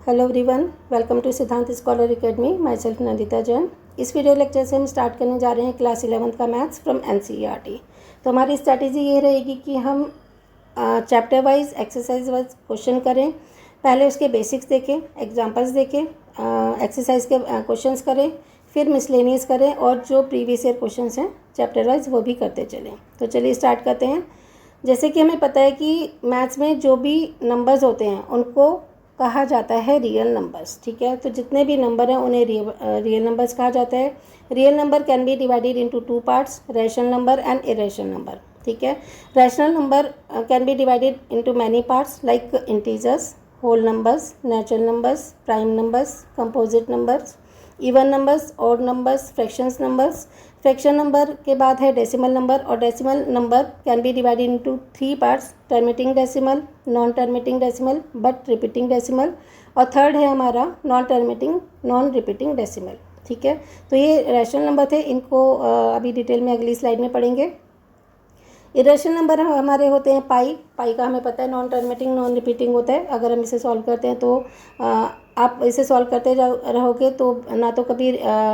Hello everyone, welcome to सिद्धांत scholar academy. My self Nandita Jain. इस video lecture से हम स्टार्ट करने जा रहे हैं क्लास 11th का मैथ्स फ्रॉम एनसीईआरटी। तो हमारी स्ट्रैटेजी ये रहेगी कि हम chapter wise exercise wise question करें। पहले उसके बेसिक्स देखें, एग्जांपल्स देखें, एक्सरसाइज के क्वेश्चंस करें, फिर मिसलेनियस करें और जो प्रीवियस ईयर क्वेश्चंस हैं चैप्टर वाइज वो भी करते चलें। तो चलिए स्टार्ट करते हैं। जैसे कि हमें पता है कि मैथ्स में जो भी नंबर्स होते हैं उनको कहा जाता है रियल नंबर्स। ठीक है, तो जितने भी नंबर हैं उन्हें रियल नंबर्स कहा जाता है। Real number can be divided into two parts, rational number and irrational number. ठीक है, rational number can be divided into many parts like integers, whole numbers, natural numbers, prime numbers, composite numbers, even numbers, odd numbers, fractions numbers. Fraction number के बाद है decimal number, और decimal number can be divided into three parts, terminating decimal, non terminating decimal but repeating decimal, और third है हमारा non टर्मिटिंग non repeating decimal. ठीक है, तो ये रैशनल नंबर थे, इनको अभी डिटेल में अगली स्लाइड में पढ़ेंगे। इरेशनल नंबर हमारे होते हैं पाई। पाई का हमें पता है नॉन टर्मिटिंग नॉन रिपीटिंग होता है। अगर हम इसे सॉल्व करते हैं तो आप इसे सॉल्व करते रहोगे तो ना तो कभी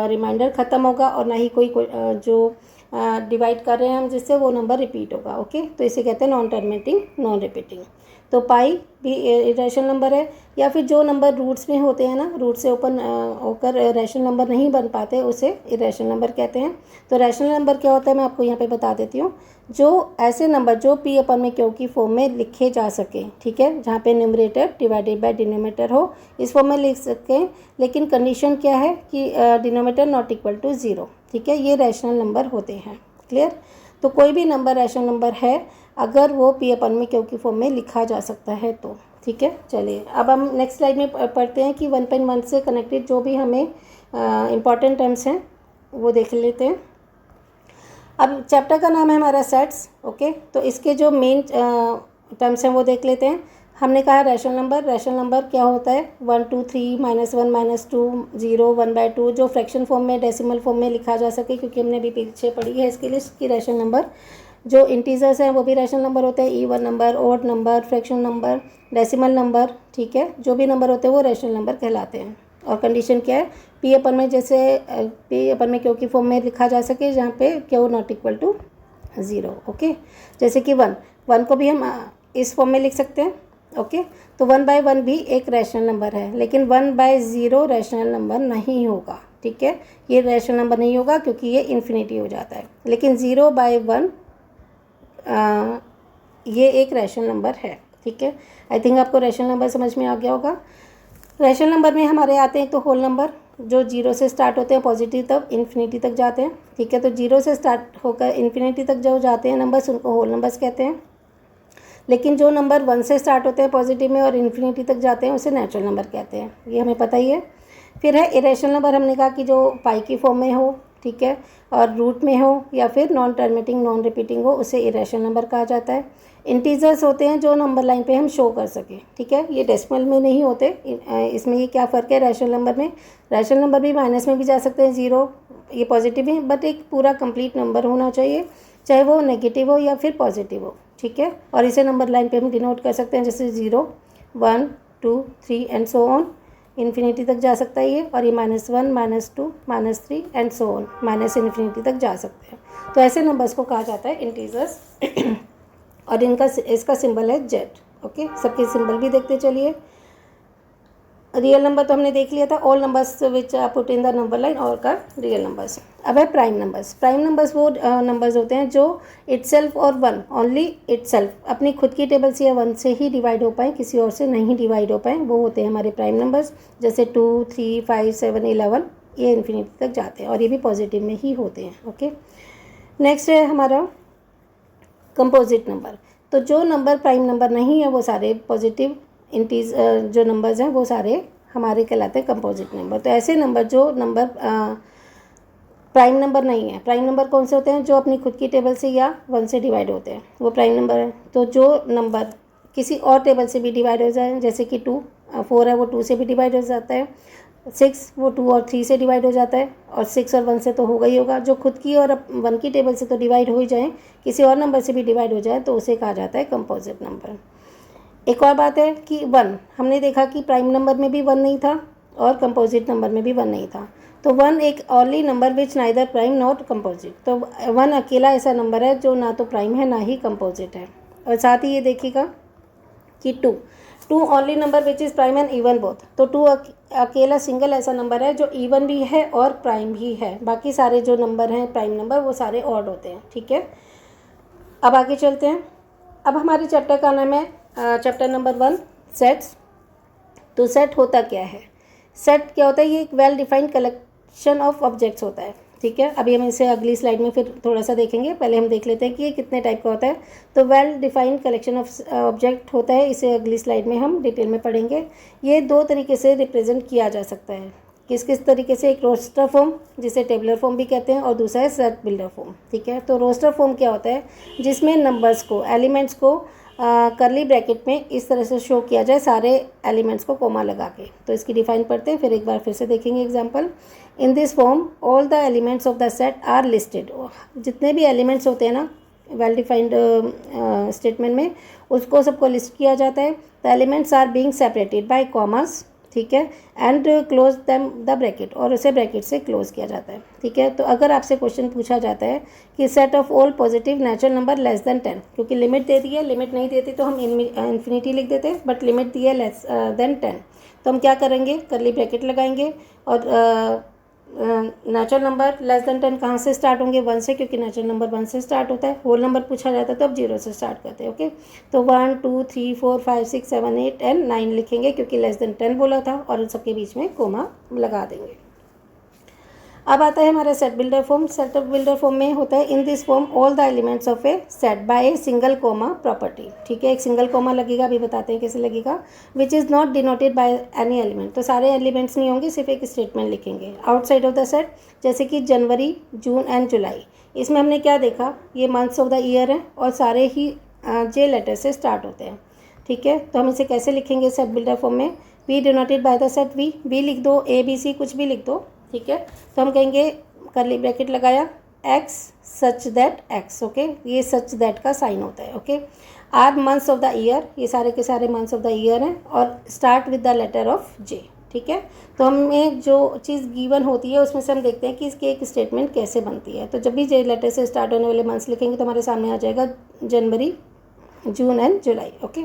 रिमाइंडर ख़त्म होगा और ना ही कोई जो डिवाइड कर रहे हैं हम जिससे वो नंबर रिपीट होगा। ओके, तो इसे कहते हैं नॉन टर्मिटिंग नॉन रिपीटिंग। तो पाई भी इरेशनल नंबर है। या फिर जो नंबर रूट्स में होते हैं ना, रूट से ओपन होकर रैशनल नंबर नहीं बन पाते, उसे इरेशनल नंबर कहते हैं। तो रैशनल नंबर क्या होता है मैं आपको यहाँ पे बता देती हूँ। जो ऐसे नंबर जो पी अपन में क्यू की फॉर्म में लिखे जा सके, ठीक है, जहाँ पे न्यूमरेटर डिवाइडेड बाय डिनोमिनेटर हो, इस फॉर्म में लिख सकें। लेकिन कंडीशन क्या है कि denominator not equal to zero. ठीक है, ये रैशनल नंबर होते हैं। क्लियर? तो कोई भी नंबर रैशनल नंबर है अगर वो पी अपन में क्यू की फॉर्म में लिखा जा सकता है तो। ठीक है, चलिए अब हम नेक्स्ट स्लाइड में पढ़ते हैं कि 1.1 से कनेक्टेड जो भी हमें इम्पॉर्टेंट टर्म्स हैं वो देख लेते हैं। अब चैप्टर का नाम है हमारा सेट्स। ओके, तो इसके जो मेन टर्म्स हैं वो देख लेते हैं। हमने कहा रैशनल नंबर। रैशनल नंबर क्या होता है? 1 2 3 -1 -2 0 1/2, जो फ्रैक्शन फॉर्म में डेसिमल फॉर्म में लिखा जा सके, क्योंकि हमने अभी पीछे पढ़ी है इसके लिस्ट की रैशनल नंबर। जो इंटीजर्स हैं वो भी रैशनल नंबर होते हैं, even number, odd number, fraction number, decimal number. ठीक है, जो भी नंबर होते हैं वो रैशनल नंबर कहलाते हैं। और कंडीशन क्या है? पी अपन में जैसे पी अपन में क्यू की फॉर्म में लिखा जा सके जहाँ पे Q not equal to zero. Okay, जैसे कि 1 को भी हम इस फॉर्म में लिख सकते हैं। ओके, तो 1/1 भी एक रैशनल नंबर है, लेकिन 1/0 रैशनल नंबर नहीं होगा। ठीक है, ये रैशनल नंबर नहीं होगा क्योंकि ये इन्फिनिटी हो जाता है। लेकिन 0/1 ये एक रैशनल नंबर है। ठीक है, आई थिंक आपको रैशनल नंबर समझ में आ गया होगा। रैशनल नंबर में हमारे आते हैं तो होल नंबर, जो 0 से स्टार्ट होते हैं पॉजिटिव तक इन्फिनिटी तक जाते हैं। ठीक है, तो 0 से स्टार्ट होकर इन्फिनिटी तक जो जाते हैं नंबर्स उनको होल नंबर्स कहते हैं। लेकिन जो नंबर 1 से स्टार्ट होते हैं पॉजिटिव में और इन्फिनिटी तक जाते हैं उसे नेचुरल नंबर कहते हैं, ये हमें पता ही है। फिर है इरेशनल नंबर। हमने कहा कि जो पाई की फॉर्म में हो, ठीक है, और रूट में हो या फिर नॉन टर्मिटिंग नॉन रिपीटिंग हो, उसे इरेशनल नंबर कहा जाता है। इंटीजर्स होते हैं जो नंबर लाइन पे हम शो कर सकें। ठीक है, ये डेसिमल में नहीं होते। इसमें ये क्या फ़र्क है रैशनल नंबर में? रैशनल नंबर भी माइनस में भी जा सकते हैं, 0 ये पॉजिटिव है, बट एक पूरा कंप्लीट नंबर होना चाहिए, चाहे वो नेगेटिव हो या फिर पॉजिटिव हो। ठीक है, और इसे नंबर लाइन पे हम डिनोट कर सकते हैं, जैसे 0 1 2 3 एंड सो ऑन, इन्फिनिटी तक जा सकता है ये। और ये -1 -2 -3 and so on, minus infinity तक जा सकते हैं। तो ऐसे नंबर्स को कहा जाता है इंटीजर्स। और इसका सिंबल है जेड। ओके, सबके सिंबल भी देखते चलिए। रियल नंबर तो हमने देख लिया था, all numbers which are put in the number line और का रियल नंबर्स। अब है प्राइम नंबर्स। प्राइम नंबर्स वो नंबर्स होते हैं जो इटसेल्फ और 1 ओनली इटसेल्फ अपनी खुद की टेबल से या 1 से ही डिवाइड हो पाए, किसी और से नहीं डिवाइड हो पाए, वो होते हैं हमारे प्राइम नंबर्स। जैसे 2 3 5 7 11 ये इन्फिनिटी तक जाते हैं और ये भी पॉजिटिव में ही होते हैं। ओके, नेक्स्ट है हमारा कंपोजिट नंबर। तो जो नंबर प्राइम नंबर नहीं है वो सारे पॉजिटिव जो नंबर्स हैं वो सारे हमारे कहलाते हैं कंपोजिट नंबर। तो ऐसे नंबर जो नंबर प्राइम नंबर नहीं है। प्राइम नंबर कौन से होते हैं? जो अपनी खुद की टेबल से या 1 से डिवाइड होते हैं, वो प्राइम नंबर है। तो जो नंबर किसी और टेबल से भी डिवाइड हो जाए, जैसे कि 2 4 है वो 2 से भी डिवाइड हो जाता है, 6 वो 2 और 3 से डिवाइड हो जाता है, और 6 और 1 से तो होगा ही होगा। जो खुद की और 1 की टेबल से तो डिवाइड हो ही जाए, किसी और नंबर से भी डिवाइड हो जाए तो उसे कहा जाता है कंपोजिट नंबर। एक और बात है कि 1 हमने देखा कि प्राइम नंबर में भी 1 नहीं था और कंपोजिट नंबर में भी 1 नहीं था। तो 1 एक only number which neither prime not composite, तो 1 अकेला ऐसा नंबर है जो ना तो प्राइम है ना ही कंपोजिट है। और साथ ही ये देखिएगा कि 2 only number which is prime and even both, तो 2 अकेला सिंगल ऐसा नंबर है जो इवन भी है और प्राइम भी है। बाकी सारे जो नंबर हैं प्राइम नंबर वो सारे ऑड होते हैं। ठीक है, अब आगे चलते हैं। अब हमारे चैप्टर का नाम है चैप्टर नंबर 1 सेट्स। तो सेट होता क्या है? सेट क्या होता है? ये एक well defined collection of objects होता है। ठीक है, अभी हम इसे अगली स्लाइड में फिर थोड़ा सा देखेंगे, पहले हम देख लेते हैं कि ये कितने टाइप का होता है। तो well defined collection of object होता है, इसे अगली स्लाइड में हम डिटेल में पढ़ेंगे। ये 2 तरीके से रिप्रेजेंट किया जा सकता है। किस किस तरीके से? एक रोस्टर फॉर्म जिसे टेबुलर फॉर्म भी कहते हैं और दूसरा है सेट बिल्डर फॉर्म। ठीक है, तो रोस्टर फॉर्म क्या होता है? जिसमें नंबर्स को, एलिमेंट्स को करली ब्रैकेट में इस तरह से शो किया जाए, सारे एलिमेंट्स को कोमा लगा के। तो इसकी डिफाइन पढ़ते हैं, फिर एक बार फिर से देखेंगे example. In this form all the elements of the set are listed. जितने भी एलिमेंट्स होते हैं ना वेल डिफाइंड स्टेटमेंट में, उसको सबको लिस्ट किया जाता है। The elements are being separated by commas, ठीक है, and close them the bracket, और उसे ब्रैकेट से क्लोज किया जाता है। ठीक है, तो अगर आपसे क्वेश्चन पूछा जाता है कि set of all positive natural number less than 10, क्योंकि लिमिट दे दी है, लिमिट नहीं देती तो हम इन्फिनिटी लिख देते हैं, बट लिमिट दी है लेस देन 10, तो हम क्या करेंगे? करली ब्रैकेट लगाएंगे। और नेचुरल नंबर लेस देन 10 कहाँ से स्टार्ट होंगे? 1 से, क्योंकि नेचुरल नंबर 1 से स्टार्ट होता है। होल नंबर पूछा जाता है तो अब 0 से स्टार्ट करते हैं। ओके, तो 1 2 3 4 5 6 7 8 एंड 9 लिखेंगे, क्योंकि लेस देन 10 बोला था, और उन सबके बीच में कोमा लगा देंगे। अब आता है हमारा set builder form. Set builder form में होता है in this form all the elements of a set by a single common property. ठीक है, एक सिंगल कोमा लगेगा, अभी बताते हैं कैसे लगेगा। Which is not denoted by any element, तो सारे एलिमेंट्स नहीं होंगे, सिर्फ एक स्टेटमेंट लिखेंगे आउटसाइड ऑफ द सेट। जैसे कि जनवरी, जून एंड जुलाई, इसमें हमने क्या देखा? ये मंथ्स ऑफ द ईयर हैं और सारे ही जे लेटर से स्टार्ट होते हैं। ठीक है, तो हम इसे कैसे लिखेंगे सेट बिल्डर फॉर्म में? We denoted by the set we लिख दो, ए बी सी कुछ भी लिख दो। ठीक है, तो हम कहेंगे करली ब्रैकेट लगाया, x such that x. Okay, ये सच दैट का साइन होता है। Okay, are months of the year, ये सारे के सारे मंथ्स ऑफ द ईयर हैं, और start with the letter of J. ठीक है, तो हमें जो चीज़ गिवन होती है उसमें से हम देखते हैं कि इसकी एक स्टेटमेंट कैसे बनती है। तो जब भी जे लेटर से स्टार्ट होने वाले मंथ्स लिखेंगे तो हमारे सामने आ जाएगा जनवरी, जून एंड जुलाई। ओके,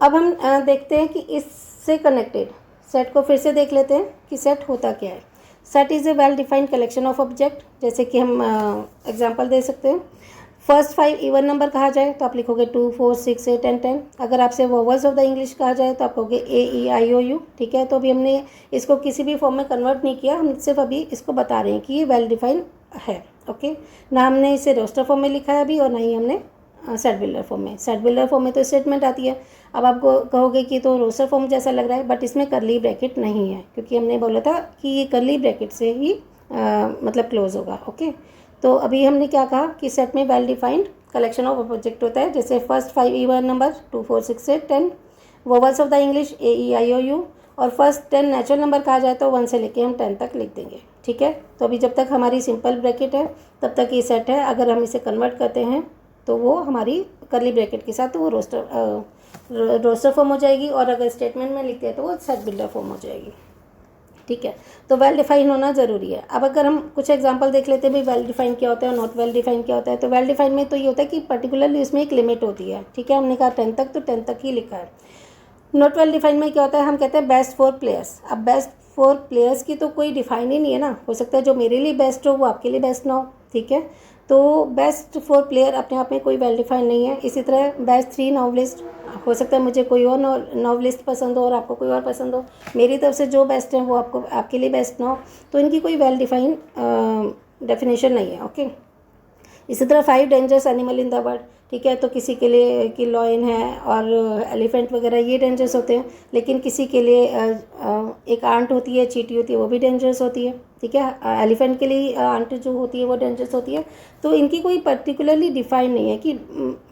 अब हम देखते हैं कि इससे कनेक्टेड सेट को फिर से देख लेते हैं कि सेट होता क्या है। Set is a well defined collection of object. जैसे कि हम एग्जांपल दे सकते हैं। फर्स्ट 5 इवन नंबर कहा जाए तो आप लिखोगे 2 4 6 8 एंड 10। अगर आपसे वोवल्स ऑफ द इंग्लिश कहा जाए तो आप कहोगे ए ई आई ओ यू। ठीक है, तो अभी हमने इसको किसी भी फॉर्म में कन्वर्ट नहीं किया, हम सिर्फ अभी इसको बता रहे हैं कि ये वेल डिफाइंड है। ओके, ना हमने इसे रोस्टर फॉर्म में लिखा है अभी, और ना ही हमने सेट बिल्डर फॉर्म में। सेट बिल्डर फॉर्म में तो स्टेटमेंट आती है। अब आपको कहोगे कि तो रोस्टर फॉर्म जैसा लग रहा है, बट इसमें करली ब्रैकेट नहीं है, क्योंकि हमने बोला था कि ये करली ब्रैकेट से ही मतलब क्लोज होगा। ओके, तो अभी हमने क्या कहा कि सेट में well defined collection of object होता है। जैसे first 5 even number 2 4 6 8 10, vowels of the English A E I O U, और फर्स्ट 10 नेचुरल नंबर कहा जाए तो 1 से लेके हम 10 तक लिख देंगे। ठीक है, तो अभी जब तक हमारी सिंपल ब्रैकेट है तब तक ये सेट है। अगर हम इसे कन्वर्ट करते हैं तो वो हमारी करली ब्रैकेट के साथ तो वो रोस्टर फॉर्म हो जाएगी, और अगर स्टेटमेंट में लिखते हैं तो वो सेट बिल्डर फॉर्म हो जाएगी। ठीक है, तो वेल डिफाइन होना ज़रूरी है। अब अगर हम कुछ एग्जांपल देख लेते हैं भी वेल डिफाइन क्या होता है और नॉट वेल डिफाइन क्या होता है। तो वेल डिफाइन में तो ये होता है कि पर्टिकुलरली उसमें एक लिमिट होती है। ठीक है, हमने कहा 10 तक, तो 10 तक ही लिखा है। नॉट वेल डिफाइन में क्या होता है? हम कहते हैं बेस्ट 4 प्लेयर्स। अब बेस्ट 4 प्लेयर्स की तो कोई डिफाइन ही नहीं है ना, हो सकता है जो मेरे लिए बेस्ट हो वो आपके लिए बेस्ट ना हो। ठीक है, तो बेस्ट 4 प्लेयर अपने आप में कोई वेल डिफाइन नहीं है। इसी तरह बेस्ट 3 नॉवलिस्ट, हो सकता है मुझे कोई और नॉवलिस्ट पसंद हो और आपको कोई और पसंद हो, मेरी तरफ से जो बेस्ट है वो आपके लिए बेस्ट ना हो, तो इनकी कोई वेल डिफाइन डेफिनेशन नहीं है। ओके, इसी तरह 5 dangerous animal in the world. ठीक है, तो किसी के लिए कि लॉयन है और एलिफेंट वगैरह ये डेंजरस होते हैं, लेकिन किसी के लिए एक आंट होती है, चींटी होती है, वो भी डेंजरस होती है। ठीक है, एलिफेंट के लिए आंट जो होती है वो डेंजरस होती है। तो इनकी कोई पर्टिकुलरली डिफाइन नहीं है कि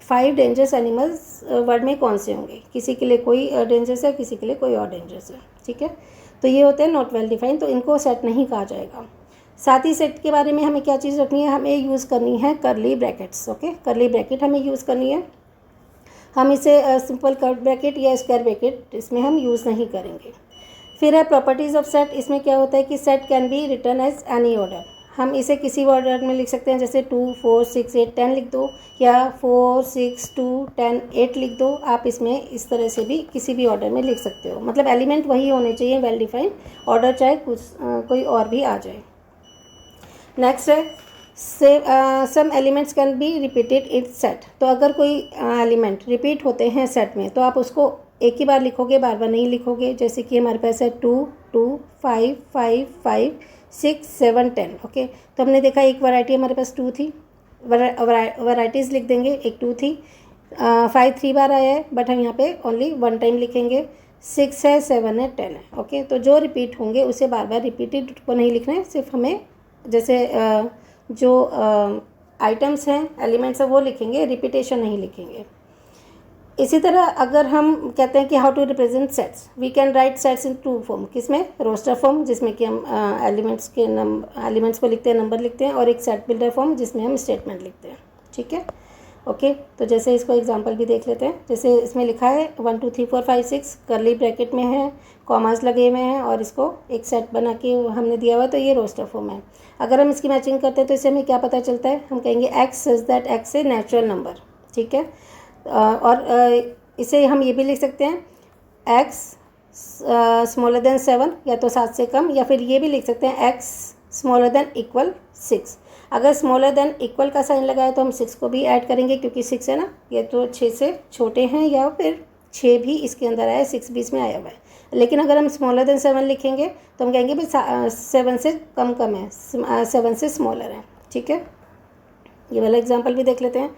5 डेंजरस एनिमल्स वर्ल्ड में कौन से होंगे, किसी के लिए कोई डेंजरस है, किसी के लिए कोई और डेंजरस है। ठीक है, तो ये होते हैं नॉट वेल डिफाइन, तो इनको सेट नहीं कहा जाएगा। साथ ही सेट के बारे में हमें क्या चीज़ रखनी है? हमें यूज़ करनी है करली ब्रैकेट्स। ओके, करली ब्रैकेट हमें यूज़ करनी है। हम इसे सिंपल कर्व ब्रैकेट या स्क्वायर ब्रैकेट इसमें हम यूज़ नहीं करेंगे। फिर है प्रॉपर्टीज़ ऑफ सेट। इसमें क्या होता है कि set can be written as any order. हम इसे किसी भी ऑर्डर में लिख सकते हैं, जैसे 2 4 6 8 10 लिख दो, या 4 6 2 10 8 लिख दो। आप इसमें इस तरह से भी किसी भी ऑर्डर में लिख सकते हो, मतलब एलिमेंट वही होने चाहिए, वेल डिफाइंड, ऑर्डर चाहे कुछ कोई और भी आ जाए। नेक्स्ट है some elements can be repeated in set. तो अगर कोई एलिमेंट रिपीट होते हैं सेट में तो आप उसको एक ही बार लिखोगे, बार बार नहीं लिखोगे। जैसे कि हमारे पास है 2 2 5 5 5 6 7 10। ओके, तो हमने देखा एक वैरायटी हमारे पास 2 थी, वैराइटीज़ लिख देंगे, एक 2 थी। 5 3 बार आया है, बट हम यहाँ पे ओनली 1 टाइम लिखेंगे। 6 है, 7 है, 10 है। ओके, तो जो रिपीट होंगे उसे बार बार रिपीटेड को नहीं लिखना है, सिर्फ हमें जैसे जो आइटम्स हैं, एलिमेंट्स हैं, वो लिखेंगे, रिपीटेशन नहीं लिखेंगे। इसी तरह अगर हम कहते हैं कि how to represent sets, we can write sets in 2 form. किसमें? रोस्टर फॉर्म, जिसमें कि हम एलिमेंट्स को लिखते हैं, नंबर लिखते हैं, और एक सेट बिल्डर फॉर्म जिसमें हम स्टेटमेंट लिखते हैं। ठीक है, ओके। तो जैसे इसको एग्जांपल भी देख लेते हैं। जैसे इसमें लिखा है 1 2 3 4 5 6, कर्ली ब्रैकेट में है, कॉमास लगे हुए हैं, और इसको एक सेट बना के हमने दिया हुआ है, तो ये रोस्टर फॉर्म है। अगर हम इसकी मैचिंग करते हैं तो इससे हमें क्या पता चलता है? हम कहेंगे x such that x a natural number. ठीक है, और इसे हम ये भी लिख सकते हैं एक्स स्मॉलर देन 7, या तो 7 से कम, या फिर ये भी लिख सकते हैं एक्स स्मॉलर देन इक्वल 6। अगर स्मॉलर देन इक्वल का साइन लगाया तो हम 6 को भी ऐड करेंगे, क्योंकि 6 है ना, ये तो 6 से छोटे हैं, या फिर 6 भी इसके अंदर आया है, 6 बीच में आया हुआ है। लेकिन अगर हम स्मॉलर देन 7 लिखेंगे तो हम कहेंगे भाई 7 से कम है, 7 से स्मॉलर है। ठीक है, ये वाला एग्जाम्पल भी देख लेते हैं।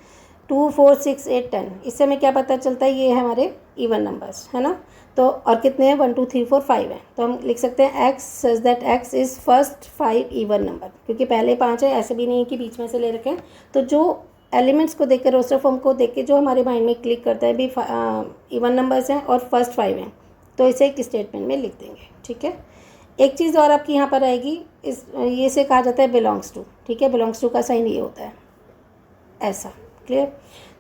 2 4 6 8 10, इससे हमें क्या पता चलता है? ये है हमारे इवन नंबर्स, है ना। तो और कितने हैं? 1 2 3 4 5 हैं, तो हम लिख सकते हैं x such that x is first 5 even number, क्योंकि पहले 5 है, ऐसे भी नहीं है कि बीच में से ले रखे हैं। तो जो एलिमेंट्स को देख कर, रोस्टर फॉर्म को देख के जो हमारे माइंड में क्लिक करता है भी इवन नंबर्स हैं और फर्स्ट 5 हैं, तो इसे एक स्टेटमेंट में लिख देंगे। ठीक है, एक चीज़ और आपकी यहाँ पर आएगी, ये से कहा जाता है बिलोंग्स टू। ठीक है, बिलोंग्स टू का साइन ये होता है ऐसा। क्लियर?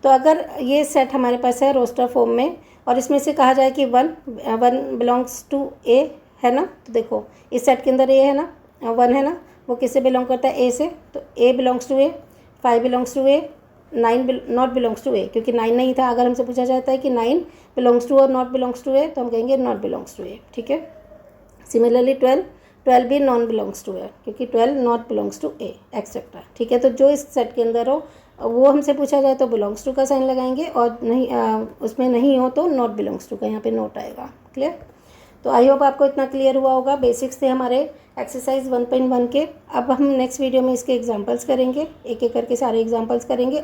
तो अगर ये सेट हमारे पास है रोस्टर फॉर्म में, और इसमें से कहा जाए कि 1 बिलोंग्स टू ए, है ना, तो देखो इस सेट के अंदर ए है ना, 1 है ना, वो किससे बिलोंग करता है? ए से, तो A belongs to A, 5 belongs to A, 9 not belongs to A, क्योंकि 9 नहीं था। अगर हमसे पूछा जाता है कि 9 बिलोंग्स टू और नॉट बिलोंग्स टू ए, तो हम कहेंगे नॉट बिलोंग्स टू ए। ठीक है, सिमिलरली 12 भी नॉन बिलोंग्स टू है, क्योंकि 12 not belongs to A, etcetera. ठीक है, तो जो इस सेट के अंदर हो वो हमसे पूछा जाए तो बिलोंग्स टू का साइन लगाएंगे, और नहीं उसमें नहीं हो तो नॉट बिलोंग्स टू का यहाँ पे नोट आएगा। क्लियर? तो आई होप आपको इतना क्लियर हुआ होगा। बेसिक्स थे हमारे एक्सरसाइज 1.1 के। अब हम नेक्स्ट वीडियो में इसके एग्जांपल्स करेंगे, एक एक करके सारे एग्जांपल्स करेंगे।